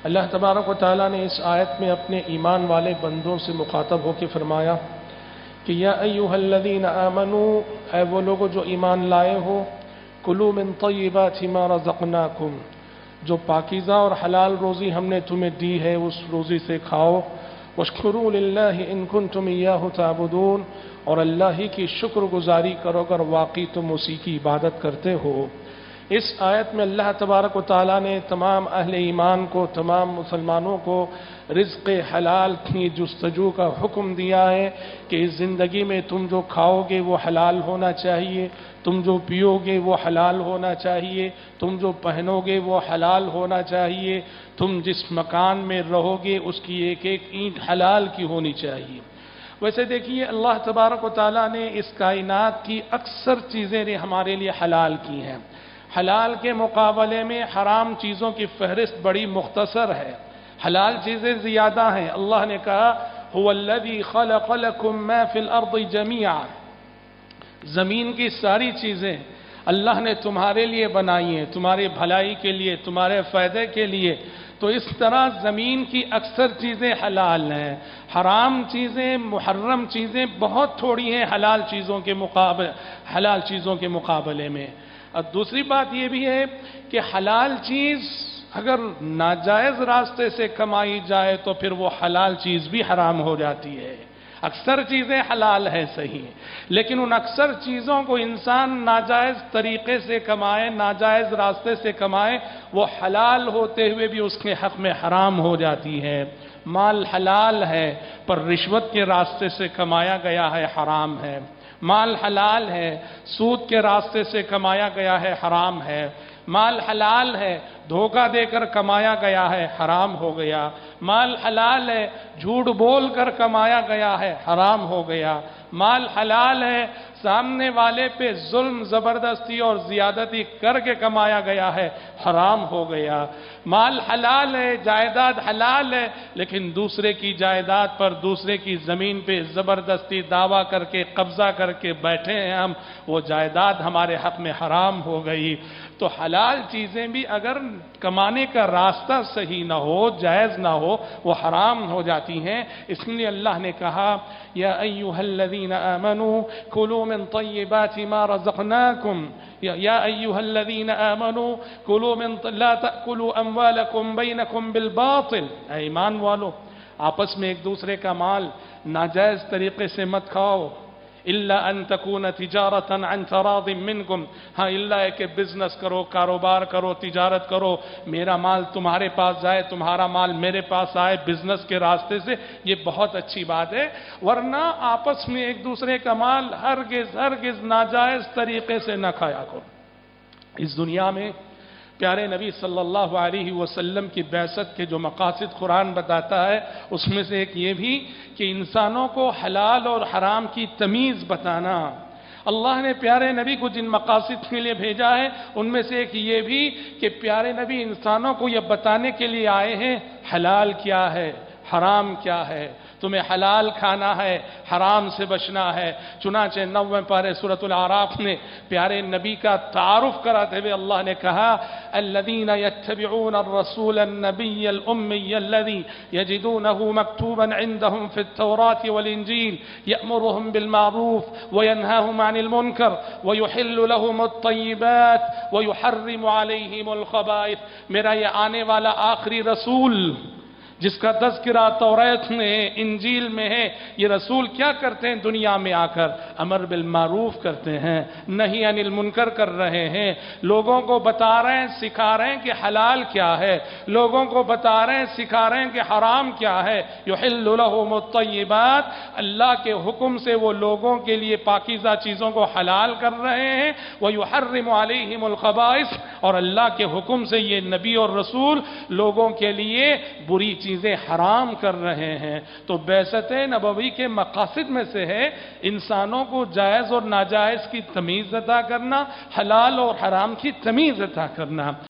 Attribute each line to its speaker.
Speaker 1: اللہ تبارک و تعالیٰ نے اس آیت میں اپنے ایمان والے بندوں سے مخاطب ہو کے فرمایا کہ یا ایھا الذین آمنوا، اے وہ لوگوں جو ایمان لائے ہو، کلوا من طیبات ما رزقناکم، جو پاکیزہ اور حلال روزی ہم نے تمہیں دی ہے اس روزی سے کھاؤ، واشکروا للہ ان کنتم ایاہ تعبدون، اور اللہ ہی کی شکر گزاری کرو اگر واقعی تم اسی کی عبادت کرتے ہو۔ اس آیت میں اللہ تبارک و تعالیٰ نے تمام اہل ایمان کو، تمام مسلمانوں کو رزق حلال کی جستجو کا حکم دیا ہے کہ اس زندگی میں تم جو کھاؤ گے وہ حلال ہونا چاہیے، تم جو پیو گے وہ حلال ہونا چاہیے، تم جو پہنو گے وہ حلال ہونا چاہیے، تم جس مکان میں رہو گے اس کی ایک ایک اینٹ حلال کی ہونی چاہیے۔ ویسے دیکھیے اللہ تبارک و تعالیٰ نے اس کائنات کی اکثر چیزیں ہمارے لیے حلال کی ہیں۔ حلال کے مقابلے میں حرام چیزوں کی فہرست بڑی مختصر ہے، حلال چیزیں زیادہ ہیں۔ اللہ نے کہا هو الذی خلق لکم ما فی الارض جمیعا، زمین کی ساری چیزیں اللہ نے تمہارے لیے بنائی ہیں، تمہارے بھلائی کے لیے، تمہارے فائدے کے لیے۔ تو اس طرح زمین کی اکثر چیزیں حلال ہیں، حرام چیزیں، محرم چیزیں بہت تھوڑی ہیں حلال چیزوں کے مقابلے میں۔ اور دوسری بات یہ بھی ہے کہ حلال چیز اگر ناجائز راستے سے کمائی جائے تو پھر وہ حلال چیز بھی حرام ہو جاتی ہے۔ اکثر چیزیں حلال ہیں صحیح، لیکن ان اکثر چیزوں کو انسان ناجائز طریقے سے کمائے، ناجائز راستے سے کمائے، وہ حلال ہوتے ہوئے بھی اس کے حق میں حرام ہو جاتی ہے۔ مال حلال ہے پر رشوت کے راستے سے کمایا گیا ہے، حرام ہے۔ مال حلال ہے، سود کے راستے سے کمایا گیا ہے، حرام ہے۔ مال حلال ہے، دھوکہ دے کر کمایا گیا ہے، حرام ہو گیا۔ مال حلال ہے، جھوٹ بول کر کمایا گیا ہے، حرام ہو گیا۔ مال حلال ہے، سامنے والے پہ ظلم، زبردستی اور زیادتی کر کے کمایا گیا ہے، حرام ہو گیا۔ مال حلال ہے، جائیداد حلال ہے، لیکن دوسرے کی جائیداد پر، دوسرے کی زمین پہ زبردستی دعویٰ کر کے، قبضہ کر کے بیٹھے ہیں ہم، وہ جائیداد ہمارے حق میں حرام ہو گئی۔ تو حلال چیزیں بھی اگر کمانے کا راستہ صحیح نہ ہو، جائز نہ ہو، وہ حرام ہو جاتی ہیں۔ اس لیے اللہ نے کہا یا ایھا الذین آمنوا کلوا من طیبات ما رزقناکم، یا ایھا الذین آمنوا کلوا من لا تأکلوا اموالکم بینکم بالباطل، اے ایمان والو آپس میں ایک دوسرے کا مال ناجائز طریقے سے مت کھاؤ، الا ان تکون تجارۃ عن تراض منکم، ہاں اللہ ہے کہ بزنس کرو، کاروبار کرو، تجارت کرو، میرا مال تمہارے پاس جائے، تمہارا مال میرے پاس آئے بزنس کے راستے سے، یہ بہت اچھی بات ہے۔ ورنہ آپس میں ایک دوسرے کا مال ہرگز ناجائز طریقے سے نہ کھایا کرو۔ اس دنیا میں پیارے نبی صلی اللہ علیہ وسلم کی بعثت کے جو مقاصد قرآن بتاتا ہے، اس میں سے ایک یہ بھی کہ انسانوں کو حلال اور حرام کی تمیز بتانا۔ اللہ نے پیارے نبی کو جن مقاصد کے لیے بھیجا ہے ان میں سے ایک یہ بھی کہ پیارے نبی انسانوں کو یہ بتانے کے لیے آئے ہیں حلال کیا ہے، حرام کیا ہے۔ تمہیں حلال کھانا ہے، حرام سے بچنا ہے۔ چنانچہ 9ویں پارے سورۃ الاعراف میں پیارے نبی کا تعارف کراتے ہوئے اللہ نے کہا الذین یتبعون الرسول النبی الامی الذی یجدونہ مکتوبا عندهم فی التوراۃ والانجیل یأمرهم بالمعروف وینہاہم عن المنکر ویحل لهم الطیبات ویحرم علیہم الخبائث۔ میرا یہ آنے والا آخری رسول جس کا تذکرہ توریت میں ہے، انجیل میں ہے، یہ رسول کیا کرتے ہیں دنیا میں آ کر؟ امر بالمعروف کرتے ہیں، نہی عن المنکر کر رہے ہیں، لوگوں کو بتا رہے ہیں، سکھا رہے ہیں کہ حلال کیا ہے، لوگوں کو بتا رہے ہیں، سکھا رہے ہیں کہ حرام کیا ہے۔ یحل لهم الطیبات، اللہ کے حکم سے وہ لوگوں کے لیے پاکیزہ چیزوں کو حلال کر رہے ہیں، ویحرم علیہم الخبائث، اور اللہ کے حکم سے یہ نبی اور رسول لوگوں کے لیے بری چیزیں حرام کر رہے ہیں۔ تو بعثت نبوی کے مقاصد میں سے ہے انسانوں کو جائز اور ناجائز کی تمیز عطا کرنا، حلال اور حرام کی تمیز عطا کرنا۔